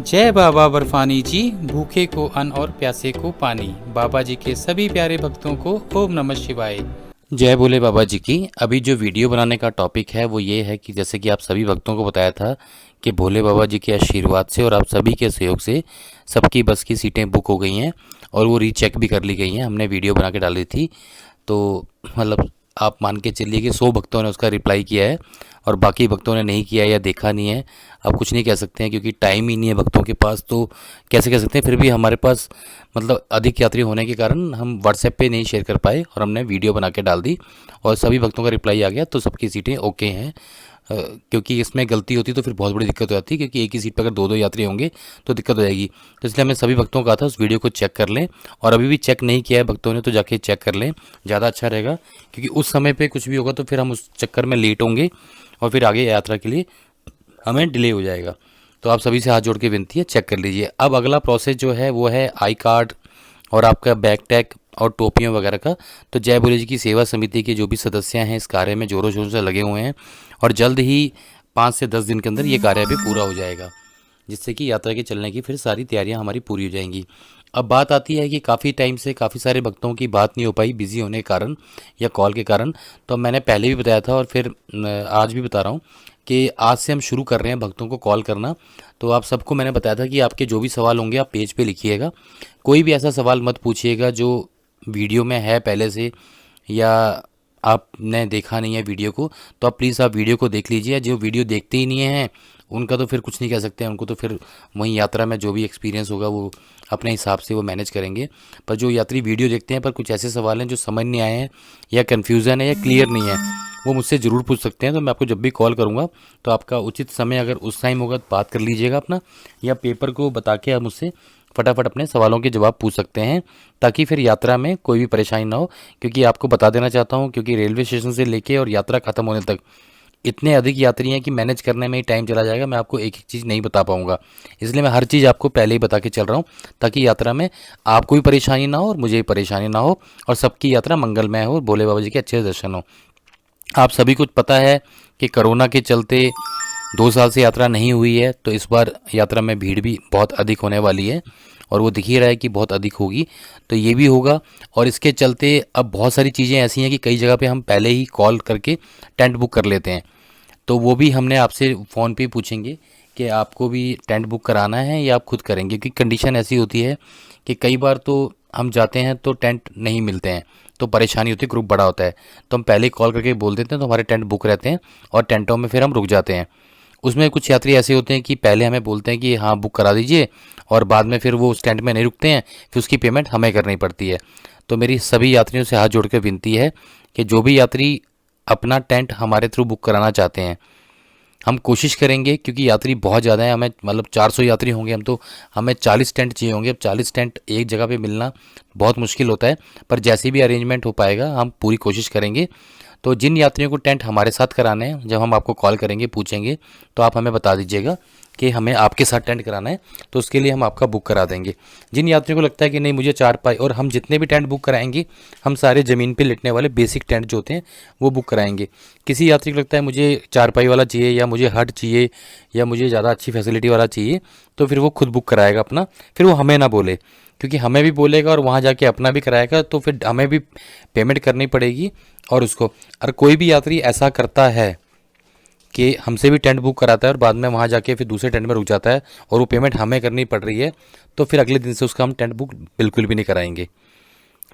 जय बाबा बर्फानी जी। भूखे को अन्न और प्यासे को पानी। बाबा जी के सभी प्यारे भक्तों को ओम नमः शिवाय। जय बोले बाबा जी की। अभी जो वीडियो बनाने का टॉपिक है वो ये है कि जैसे कि आप सभी भक्तों को बताया था कि भोले बाबा जी के आशीर्वाद से और आप सभी के सहयोग से सबकी बस की सीटें बुक हो गई हैं और वो रीचेक भी कर ली गई हैं। हमने वीडियो बना के डाली थी, तो मतलब आप मान के चलिए कि 100 भक्तों ने उसका रिप्लाई किया है और बाकी भक्तों ने नहीं किया या देखा नहीं है। आप कुछ नहीं कह सकते हैं क्योंकि टाइम ही नहीं है भक्तों के पास, तो कैसे कह सकते हैं। फिर भी हमारे पास मतलब अधिक यात्री होने के कारण हम व्हाट्सएप पे नहीं शेयर कर पाए और हमने वीडियो बना के डाल दी और सभी भक्तों का रिप्लाई आ गया, तो सबकी सीटें ओके हैं। क्योंकि इसमें गलती होती तो फिर बहुत बड़ी दिक्कत हो जाती, क्योंकि एक ही सीट पर अगर दो दो यात्री होंगे तो दिक्कत हो जाएगी। तो इसलिए हमें सभी भक्तों को कहा था उस वीडियो को चेक कर लें, और अभी भी चेक नहीं किया है भक्तों ने तो जाके चेक कर लें, ज़्यादा अच्छा रहेगा। क्योंकि उस समय पे कुछ भी होगा तो फिर हम उस चक्कर में लेट होंगे और फिर आगे यात्रा के लिए हमें डिले हो जाएगा। तो आप सभी से हाथ जोड़ के विनती है, चेक कर लीजिए। अब अगला प्रोसेस जो है वो है आई कार्ड और आपका बैग टैग और टोपियों वगैरह का। तो जय भोले जी की सेवा समिति के जो भी सदस्य हैं इस कार्य में जोरों शोरों से लगे हुए हैं और जल्द ही 5 से 10 दिन के अंदर ये कार्य भी पूरा हो जाएगा, जिससे कि यात्रा के चलने की फिर सारी तैयारियां हमारी पूरी हो जाएंगी। अब बात आती है कि काफ़ी टाइम से काफ़ी सारे भक्तों की बात नहीं हो पाई बिज़ी होने के कारण या कॉल के कारण। तो मैंने पहले भी बताया था और फिर आज भी बता रहा हूँ कि आज से हम शुरू कर रहे हैं भक्तों को कॉल करना। तो आप सबको मैंने बताया था कि आपके जो भी सवाल होंगे आप पेज पे लिखिएगा। कोई भी ऐसा सवाल मत पूछिएगा जो वीडियो में है पहले से या आपने देखा नहीं है वीडियो को, तो आप प्लीज़ आप वीडियो को देख लीजिए। जो वीडियो देखते ही नहीं हैं उनका तो फिर कुछ नहीं कह सकते हैं, उनको तो फिर वहीं यात्रा में जो भी एक्सपीरियंस होगा वो अपने हिसाब से वो मैनेज करेंगे। पर जो यात्री वीडियो देखते हैं पर कुछ ऐसे सवाल हैं जो समझ नहीं आए हैं या कन्फ्यूज़न है या क्लियर नहीं है, वो मुझसे ज़रूर पूछ सकते हैं। तो मैं आपको जब भी कॉल करूँगा तो आपका उचित समय अगर उस टाइम होगा तो बात कर लीजिएगा अपना, या पेपर को बता के आप मुझसे फटाफट अपने सवालों के जवाब पूछ सकते हैं, ताकि फिर यात्रा में कोई भी परेशानी ना हो। क्योंकि आपको बता देना चाहता हूँ, क्योंकि रेलवे स्टेशन से लेके और यात्रा ख़त्म होने तक इतने अधिक यात्री हैं कि मैनेज करने में ही टाइम चला जाएगा। मैं आपको एक एक चीज़ नहीं बता पाऊंगा, इसलिए मैं हर चीज़ आपको पहले ही बता के चल रहा हूँ, ताकि यात्रा में आपको भी परेशानी ना हो और मुझे भी परेशानी ना हो और सबकी यात्रा मंगलमय हो, भोले बाबा जी के अच्छे दर्शन हो। आप सभी को पता है कि कोरोना के चलते 2 साल से यात्रा नहीं हुई है, तो इस बार यात्रा में भीड़ भी बहुत अधिक होने वाली है और वो दिख ही रहा है कि बहुत अधिक होगी, तो ये भी होगा। और इसके चलते अब बहुत सारी चीज़ें ऐसी हैं कि कई जगह पे हम पहले ही कॉल करके टेंट बुक कर लेते हैं, तो वो भी हमने आपसे फ़ोन पे पूछेंगे कि आपको भी टेंट बुक कराना है या आप खुद करेंगे। क्योंकि कंडीशन ऐसी होती है कि कई बार तो हम जाते हैं तो टेंट नहीं मिलते हैं, तो परेशानी होती है, ग्रुप बड़ा होता है, तो हम पहले कॉल करके बोल देते हैं तो हमारे टेंट बुक रहते हैं और टेंटों में फिर हम रुक जाते हैं। उसमें कुछ यात्री ऐसे होते हैं कि पहले हमें बोलते हैं कि हाँ बुक करा दीजिए और बाद में फिर वो उस टेंट में नहीं रुकते हैं, फिर उसकी पेमेंट हमें करनी पड़ती है। तो मेरी सभी यात्रियों से हाथ जोड़ के विनती है कि जो भी यात्री अपना टेंट हमारे थ्रू बुक कराना चाहते हैं, हम कोशिश करेंगे, क्योंकि यात्री बहुत ज़्यादा है, हमें मतलब 400 यात्री होंगे हम, तो हमें 40 टेंट चाहिए होंगे। अब 40 टेंट एक जगह पे मिलना बहुत मुश्किल होता है, पर जैसे भी अरेंजमेंट हो पाएगा हम पूरी कोशिश करेंगे। तो जिन यात्रियों को टेंट हमारे साथ कराने हैं, जब हम आपको कॉल करेंगे पूछेंगे तो आप हमें बता दीजिएगा कि हमें आपके साथ टेंट कराना है, तो उसके लिए हम आपका बुक करा देंगे। जिन यात्रियों को लगता है कि नहीं मुझे चारपाई, और हम जितने भी टेंट बुक कराएंगे हम सारे ज़मीन पे लेटने वाले बेसिक टेंट जो होते हैं वो बुक कराएंगे। किसी यात्री को लगता है मुझे चारपाई वाला चाहिए या मुझे हट चाहिए या मुझे ज़्यादा अच्छी फैसिलिटी वाला चाहिए, तो फिर वो खुद बुक कराएगा अपना, फिर वो हमें ना बोले, क्योंकि हमें भी बोलेगा और वहाँ जाके अपना भी कराएगा तो फिर हमें भी पेमेंट करनी पड़ेगी। और उसको अगर कोई भी यात्री ऐसा करता है कि हमसे भी टेंट बुक कराता है और बाद में वहाँ जाके फिर दूसरे टेंट में रुक जाता है और वो पेमेंट हमें करनी पड़ रही है, तो फिर अगले दिन से उसका हम टेंट बुक बिल्कुल भी नहीं कराएंगे।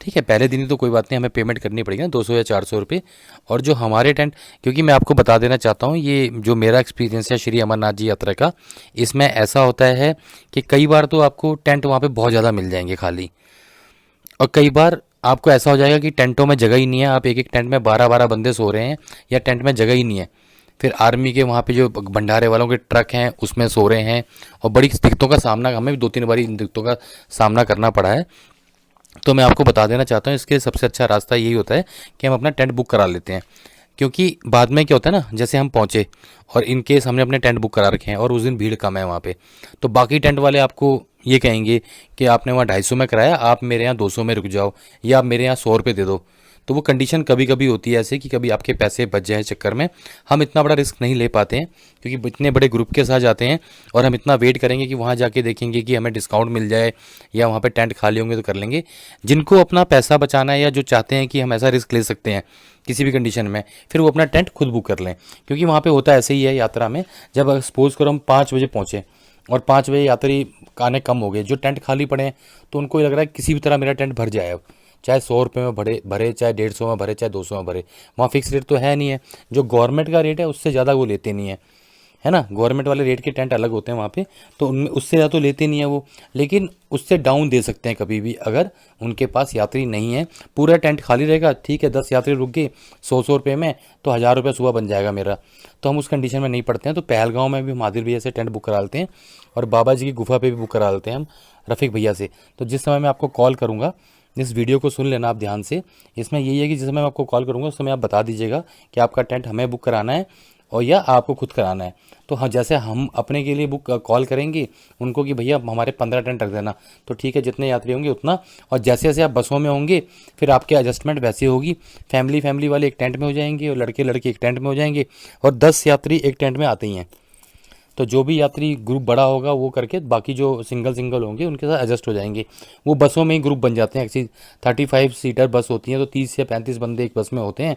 ठीक है, पहले दिन ही तो कोई बात नहीं, हमें पेमेंट करनी पड़ेगी ना 200 या 400 रुपये। और जो हमारे टेंट, क्योंकि मैं आपको बता देना चाहता हूँ ये जो मेरा एक्सपीरियंस है श्री अमरनाथ जी यात्रा का, इसमें ऐसा होता है कि कई बार तो आपको टेंट वहाँ पे बहुत ज़्यादा मिल जाएंगे खाली, और कई बार आपको ऐसा हो जाएगा कि टेंटों में जगह ही नहीं है, आप एक एक टेंट में 12-12 बंदे सो रहे हैं या टेंट में जगह ही नहीं है। फिर आर्मी के वहाँ पे जो भंडारे वालों के ट्रक हैं उसमें सो रहे हैं, और बड़ी दिक्कतों का सामना, हमें भी 2-3 बार इन दिक्कतों का सामना करना पड़ा है। तो मैं आपको बता देना चाहता हूँ इसके सबसे अच्छा रास्ता यही होता है कि हम अपना टेंट बुक करा लेते हैं। क्योंकि बाद में क्या होता है ना, जैसे हम पहुँचे और इन केस हमने अपने टेंट बुक करा रखे हैं और उस दिन भीड़ कम है वहाँ पे, तो बाकी टेंट वाले आपको ये कहेंगे कि आपने वहाँ 250 में कराया, आप मेरे यहाँ 200 में रुक जाओ, या आप मेरे यहाँ 100 रुपये दे दो। तो वो कंडीशन कभी कभी होती है ऐसे कि कभी आपके पैसे बच जाए चक्कर में हम इतना बड़ा रिस्क नहीं ले पाते हैं, क्योंकि इतने बड़े ग्रुप के साथ जाते हैं और हम इतना वेट करेंगे कि वहाँ जाके देखेंगे कि हमें डिस्काउंट मिल जाए या वहाँ पे टेंट खाली होंगे तो कर लेंगे। जिनको अपना पैसा बचाना है या जो चाहते हैं कि हम ऐसा रिस्क ले सकते हैं किसी भी कंडीशन में, फिर वो अपना टेंट खुद बुक कर लें। क्योंकि वहाँ पे होता ऐसे ही है यात्रा में, जब सपोज़ करो हम 5 बजे पहुँचे और 5 बजे यात्री आने कम हो गए, जो टेंट खाली पड़े हैं, तो उनको ये लग रहा है किसी भी तरह मेरा टेंट भर जाए। अब चाहे 100 रुपये में भरे चाहे 150 में भरे चाहे 200 में भरे, वहाँ फिक्स रेट तो है नहीं है। जो गवर्नमेंट का रेट है उससे ज़्यादा वो लेते नहीं है, है ना। गवर्नमेंट वाले रेट के टेंट अलग होते हैं वहाँ पे, तो उनमें उससे ज़्यादा तो लेते नहीं है वो, लेकिन उससे डाउन दे सकते हैं कभी भी अगर उनके पास यात्री नहीं है। पूरा टेंट खाली रहेगा, ठीक है, 10 यात्री रुक गए 100 रुपये में, तो 1000 रुपये सुबह बन जाएगा मेरा। तो हम उस कंडीशन में नहीं पड़ते हैं। तो पहलगाँव में भी हम आदिल भैया से टेंट बुक करा लेते हैं और बाबा जी की गुफा पे भी बुक करा लेते हैं हम रफ़ीक भैया से। तो जिस समय मैं आपको कॉल करूँगा, इस वीडियो को सुन लेना आप ध्यान से, इसमें यही है कि जिस समय मैं आपको कॉल करूँगा उस समय आप बता दीजिएगा कि आपका टेंट हमें बुक कराना है और या आपको खुद कराना है। तो हाँ, जैसे हम अपने के लिए बुक कॉल करेंगे उनको कि भैया हमारे 15 टेंट रख देना, तो ठीक है, जितने यात्री होंगे उतना। और जैसे जैसे आप बसों में होंगे फिर आपके एडजस्टमेंट वैसी होगी। फैमिली वाले एक टेंट में हो जाएंगे और लड़के लड़के एक टेंट में हो जाएंगे और 10 यात्री एक टेंट में आते ही हैं। तो जो भी यात्री ग्रुप बड़ा होगा वो करके बाकी जो सिंगल होंगे उनके साथ एडजस्ट हो जाएंगे। वो बसों में ही ग्रुप बन जाते हैं। एक्चुअली 35 सीटर बस होती हैं, तो 30 या 35 बंदे एक बस में होते हैं।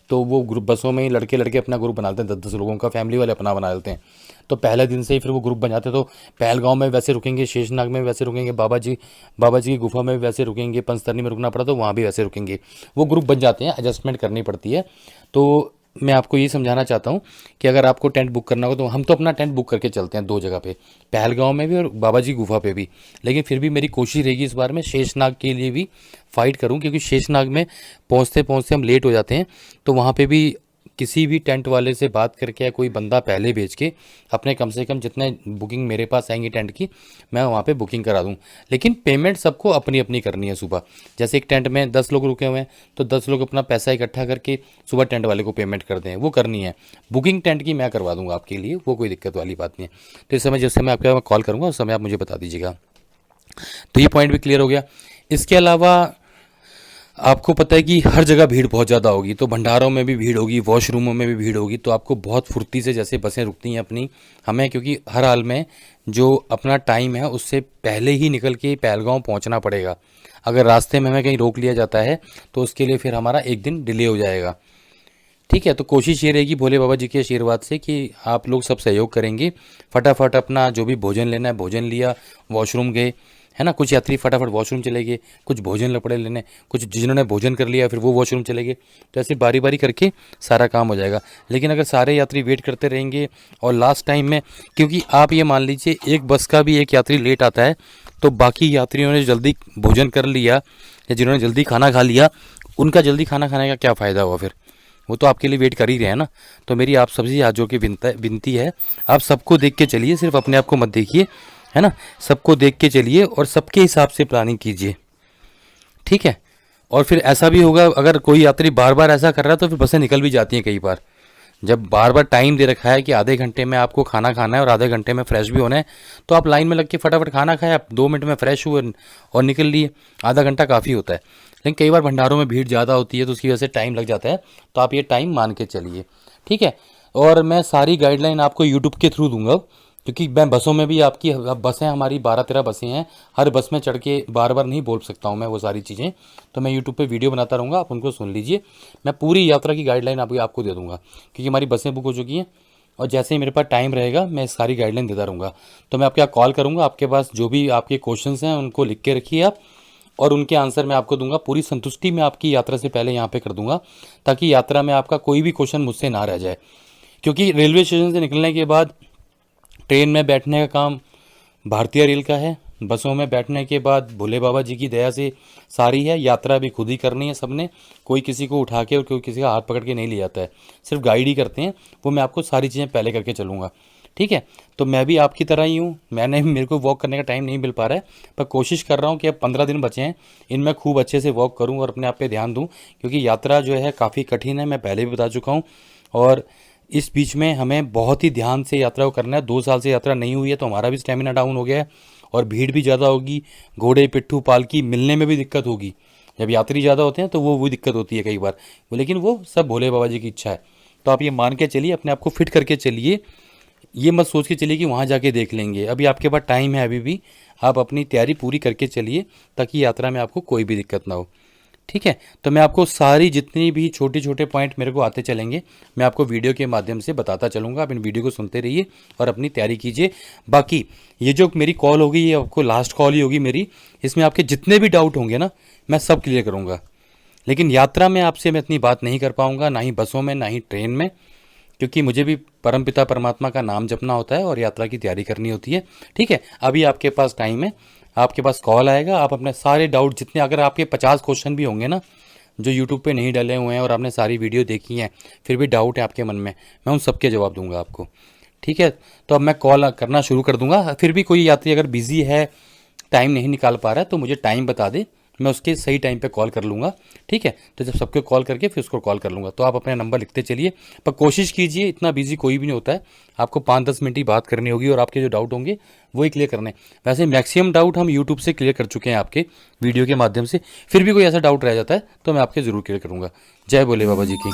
तो वो ग्रुप बसों में ही लड़के लड़के अपना ग्रुप बनाते हैं, 10-10 लोगों का, फैमिली वाले अपना बना लेते हैं। तो पहले दिन से ही फिर वो ग्रुप बन जाते हैं। तो पहलगाँव में वैसे रुकेंगे, शेषनाग में वैसे रुकेंगे, बाबा जी की गुफा में भी वैसे रुकेंगे, पंचतरनी में रुकना पड़ा तो वहाँ भी वैसे रुकेंगे। वो ग्रुप बन जाते हैं, एडजस्टमेंट करनी पड़ती है। तो मैं आपको ये समझाना चाहता हूँ कि अगर आपको टेंट बुक करना हो तो हम तो अपना टेंट बुक करके चलते हैं 2 जगह पे, पहलगाँव में भी और बाबा जी गुफा पे भी। लेकिन फिर भी मेरी कोशिश रहेगी इस बार में शेषनाग के लिए भी फाइट करूँ, क्योंकि शेषनाग में पहुँचते पहुँचते हम लेट हो जाते हैं। तो वहाँ पे भी किसी भी टेंट वाले से बात करके या कोई बंदा पहले भेज के अपने कम से कम जितने बुकिंग मेरे पास आएंगी टेंट की, मैं वहाँ पे बुकिंग करा दूँ। लेकिन पेमेंट सबको अपनी अपनी करनी है। सुबह जैसे एक टेंट में 10 लोग रुके हुए हैं तो 10 लोग अपना पैसा इकट्ठा करके सुबह टेंट वाले को पेमेंट कर दें, वो करनी है। बुकिंग टेंट की मैं करवा दूँगा आपके लिए, वो कोई दिक्कत वाली बात नहीं है। तो इस समय जिस समय आपका कॉल करूँगा उस समय आप मुझे बता दीजिएगा। तो ये पॉइंट भी क्लियर हो गया। इसके अलावा आपको पता है कि हर जगह भीड़ बहुत ज़्यादा होगी, तो भंडारों में भी भीड़ होगी, वॉशरूमों में भी भीड़ होगी। तो आपको बहुत फुर्ती से, जैसे बसें रुकती हैं अपनी, हमें क्योंकि हर हाल में जो अपना टाइम है उससे पहले ही निकल के पहलगाँव पहुंचना पड़ेगा। अगर रास्ते में हमें कहीं रोक लिया जाता है तो उसके लिए फिर हमारा एक दिन डिले हो जाएगा। ठीक है, तो कोशिश ये रहेगी भोले बाबा जी के आशीर्वाद से कि आप लोग सब सहयोग करेंगे। फटाफट अपना जो भी भोजन लेना है भोजन लिया, वॉशरूम गए, है ना। कुछ यात्री फटाफट वॉशरूम चले गए, कुछ भोजन लपड़े लेने, कुछ जिन्होंने भोजन कर लिया फिर वो वॉशरूम चले गए। तो ऐसे बारी बारी करके सारा काम हो जाएगा। लेकिन अगर सारे यात्री वेट करते रहेंगे और लास्ट टाइम में, क्योंकि आप ये मान लीजिए एक बस का भी एक यात्री लेट आता है तो बाकी यात्रियों ने जल्दी भोजन कर लिया या जिन्होंने जल्दी खाना खा लिया उनका जल्दी खाना खाने का क्या फ़ायदा हुआ फिर, वो तो आपके लिए वेट कर ही रहे हैं ना। तो मेरी आप सबसे हाथ जोड़ के विनती है, आप सबको देख के चलिए, सिर्फ अपने आप को मत देखिए, है ना। सबको देख के चलिए और सबके हिसाब से प्लानिंग कीजिए, ठीक है। और फिर ऐसा भी होगा, अगर कोई यात्री बार बार ऐसा कर रहा है तो फिर बसें निकल भी जाती हैं कई बार। जब बार बार टाइम दे रखा है कि आधे घंटे में आपको खाना खाना है और आधे घंटे में फ्रेश भी होना है, तो आप लाइन में लग के फटाफट खाना खाए, आप 2 मिनट में फ्रेश हुए और निकल लिए, आधा घंटा काफ़ी होता है। लेकिन कई बार भंडारों में भीड़ ज़्यादा होती है तो उसकी वजह से टाइम लग जाता है, तो आप ये टाइम मान के चलिए, ठीक है। और मैं सारी गाइडलाइन आपको यूट्यूब के थ्रू दूंगा, क्योंकि मैं बसों में भी, आपकी बसें हमारी 12-13 बसें हैं, हर बस में चढ़ के बार बार नहीं बोल सकता हूँ मैं वो सारी चीज़ें। तो मैं यूट्यूब पे वीडियो बनाता रहूँगा, आप उनको सुन लीजिए। मैं पूरी यात्रा की गाइडलाइन आपको दे दूँगा, क्योंकि हमारी बसें बुक हो चुकी हैं और जैसे ही मेरे पास टाइम रहेगा मैं सारी गाइडलाइन देता रहूँगा। तो मैं आपके यहाँ कॉल करूँगा, आपके पास जो भी आपके क्वेश्चंस हैं उनको लिख के रखिए आप, और उनके आंसर मैं आपको दूंगा। पूरी संतुष्टि मैं आपकी यात्रा से पहले यहाँ पे कर दूंगा, ताकि यात्रा में आपका कोई भी क्वेश्चन मुझसे ना रह जाए। क्योंकि रेलवे स्टेशन से निकलने के बाद ट्रेन में बैठने का काम भारतीय रेल का है, बसों में बैठने के बाद भोले बाबा जी की दया से सारी है, यात्रा भी खुद ही करनी है सबने। कोई किसी को उठा के और कोई किसी का हाथ पकड़ के नहीं ले जाता है, सिर्फ गाइड ही करते हैं। वो मैं आपको सारी चीज़ें पहले करके चलूँगा, ठीक है। तो मैं भी आपकी तरह ही हूँ, मेरे को वॉक करने का टाइम नहीं मिल पा रहा है, पर कोशिश कर रहा हूँ कि अब 15 दिन बचे हैं, इनमें खूब अच्छे से वॉक करूँ और अपने आप पे ध्यान दूँ, क्योंकि यात्रा जो है काफ़ी कठिन है, मैं पहले भी बता चुका हूँ। और इस बीच में हमें बहुत ही ध्यान से यात्रा को करना है। 2 साल से यात्रा नहीं हुई है तो हमारा भी स्टेमिना डाउन हो गया है और भीड़ भी ज़्यादा होगी, घोड़े पिट्ठू पालकी मिलने में भी दिक्कत होगी। जब यात्री ज़्यादा होते हैं तो वो दिक्कत होती है कई बार, लेकिन वो सब भोले बाबा जी की इच्छा है। तो आप ये मान के चलिए, अपने आप को फिट करके चलिए, ये मत सोच के चलिए कि वहाँ जाके देख लेंगे। अभी आपके पास टाइम है, अभी भी आप अपनी तैयारी पूरी करके चलिए ताकि यात्रा में आपको कोई भी दिक्कत ना हो। ठीक है, तो मैं आपको सारी जितनी भी छोटे छोटे पॉइंट मेरे को आते चलेंगे, मैं आपको वीडियो के माध्यम से बताता चलूँगा। आप इन वीडियो को सुनते रहिए और अपनी तैयारी कीजिए। बाकी ये जो मेरी कॉल होगी, ये आपको लास्ट कॉल ही होगी मेरी। इसमें आपके जितने भी डाउट होंगे ना, मैं सब क्लियर करूँगा। लेकिन यात्रा में आपसे मैं इतनी बात नहीं कर पाऊँगा, ना ही बसों में, ना ही ट्रेन में, क्योंकि मुझे भी परमपिता परमात्मा का नाम जपना होता है और यात्रा की तैयारी करनी होती है। ठीक है, अभी आपके पास टाइम है, आपके पास कॉल आएगा, आप अपने सारे डाउट जितने, अगर आपके 50 क्वेश्चन भी होंगे ना जो यूट्यूब पे नहीं डले हुए हैं और आपने सारी वीडियो देखी हैं, फिर भी डाउट है आपके मन में, मैं उन सबके जवाब दूंगा आपको। ठीक है, तो अब मैं कॉल करना शुरू कर दूंगा। फिर भी कोई यात्री अगर बिजी है, टाइम नहीं निकाल पा रहा है, तो मुझे टाइम बता दे, मैं उसके सही टाइम पे कॉल कर लूँगा। ठीक है, तो जब सबको कॉल करके फिर उसको कॉल कर लूँगा। तो आप अपना नंबर लिखते चलिए, पर कोशिश कीजिए, इतना बिजी कोई भी नहीं होता है, आपको 5-10 मिनट ही बात करनी होगी और आपके जो डाउट होंगे वही क्लियर करने। वैसे मैक्सिमम डाउट हम यूट्यूब से क्लियर कर चुके हैं आपके वीडियो के माध्यम से। फिर भी कोई ऐसा डाउट रह जाता है तो मैं आपके ज़रूर क्लियर करूँगा। जय बोले बाबा जी की।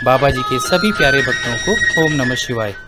बाबा जी के सभी प्यारे भक्तों को ओम नमः शिवाय।